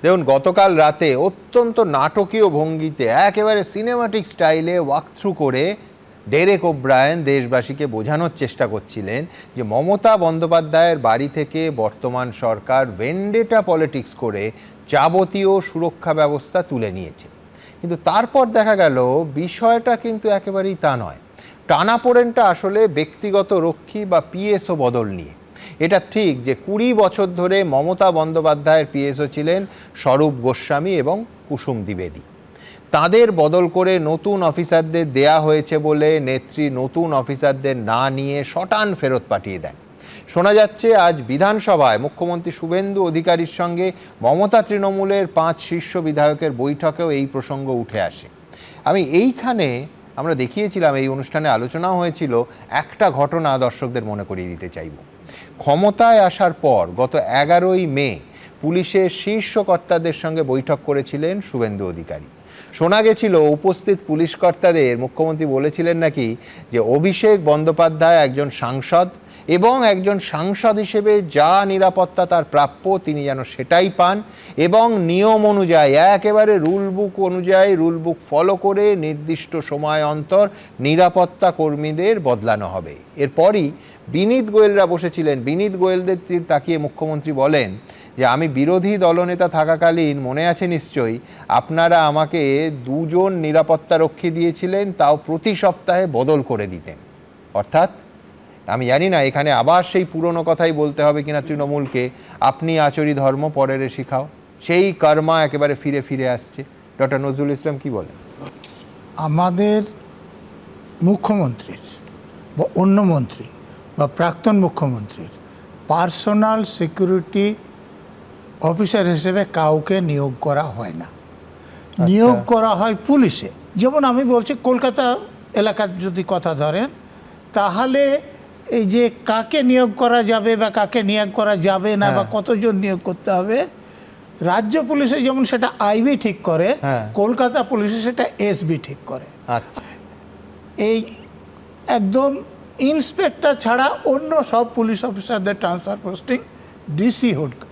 দেখুন, গতকাল রাতে অত্যন্ত নাটকীয় ভঙ্গিতে একেবারে সিনেমাটিক স্টাইলে ওয়াকথ্রু করে ডেরেক ওব্রায়েন দেশবাসীকে বোঝানোর চেষ্টা করছিলেন যে মমতা বন্দ্যোপাধ্যায়ের বাড়ি থেকে বর্তমান সরকার ভেন্ডেটা পলিটিক্স করে যাবতীয় সুরক্ষা ব্যবস্থা তুলে নিয়েছে। কিন্তু তারপর দেখা গেল বিষয়টা কিন্তু একেবারেই তা নয়। টানাপোড়েনটা আসলে ব্যক্তিগত রক্ষী বা পিএসও বদল নিয়ে। এটা ঠিক যে 20 বছর ধরে মমতা বন্দ্যোপাধ্যায়ের পিএসও ছিলেন স্বরূপ গোস্বামী এবং কুসুম দ্বিবেদী। তাদের বদল করে নতুন অফিসারদের দেয়া হয়েছে বলে নেত্রী নতুন অফিসারদের না নিয়ে শটান ফেরত পাঠিয়ে দেন। শোনা যাচ্ছে আজ বিধানসভায় মুখ্যমন্ত্রী শুভেন্দু অধিকারীর সঙ্গে মমতা তৃণমূলের 5 শীর্ষ বিধায়কের বৈঠকেও এই প্রসঙ্গ উঠে আসে। আমরা দেখিয়েছিলাম, এই অনুষ্ঠানে আলোচনাও হয়েছিল, একটা ঘটনা দর্শকদের মনে করিয়ে দিতে চাইব। ক্ষমতায় আসার পর গত 11ই মে পুলিশের শীর্ষ কর্তাদের সঙ্গে বৈঠক করেছিলেন শুভেন্দু অধিকারী। শোনা গেছিল উপস্থিত পুলিশ কর্তাদের মুখ্যমন্ত্রী বলেছিলেন নাকি যে অভিষেক বন্দ্যোপাধ্যায় একজন সাংসদ এবং একজন সাংসদ হিসেবে যা নিরাপত্তা তার প্রাপ্য তিনি যেন সেটাই পান, এবং নিয়ম অনুযায়ী একেবারে রুল বুক ফলো করে নির্দিষ্ট সময় অন্তর নিরাপত্তা কর্মীদের বদলানো হবে। এরপরই বিনীত গোয়েলরা বসেছিলেন। বিনীত গোয়েলদের তাকিয়ে মুখ্যমন্ত্রী বলেন যে আমি বিরোধী দলনেতা থাকাকালীন, মনে আছে নিশ্চয়ই, আপনারা আমাকে 2 জন নিরাপত্তা রক্ষী দিয়েছিলেন, তাও প্রতি সপ্তাহে বদল করে দিতেন। অর্থাৎ আমি জানি না এখানে আবার সেই পুরনো কথাই বলতে হবে কিনা তৃণমূলকে, আপনি আচরি ধর্ম পরের শিখাও, সেই কর্মা একেবারে ফিরে ফিরে আসছে। ডক্টর নজরুল ইসলাম কি বলেন? আমাদের মুখ্যমন্ত্রীর বা অন্য মন্ত্রী বা প্রাক্তন মুখ্যমন্ত্রীর পার্সোনাল সিকিউরিটি অফিসার হিসেবে কাউকে নিয়োগ করা হয় না। নিয়োগ করা হয় পুলিশে। যেমন আমি বলছি, কলকাতা এলাকার যদি কথা ধরেন, তাহলে এই যে কাকে নিয়োগ করা যাবে বা কাকে নিয়োগ করা যাবে না বা কতজন নিয়োগ করতে হবে, রাজ্য পুলিশে যেমন সেটা আইবি ঠিক করে, কলকাতা পুলিশে সেটা এসবি ঠিক করে। এই একদম ইন্সপেক্টর ছাড়া অন্য সব পুলিশ অফিসারদের ট্রান্সফার পোস্টিং ডিসি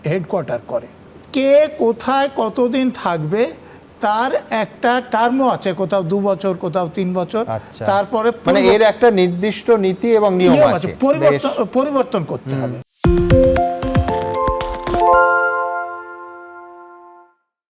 হেডকোয়ার্টার করে। কে কোথায় কতদিন থাকবে তার একটা টার্মও আছে, কোথাও 2 বছর, কোথাও 3 বছর। তারপরে এর একটা নির্দিষ্ট নীতি এবং নিয়ম আছে, পরিবর্তন করতে হবে।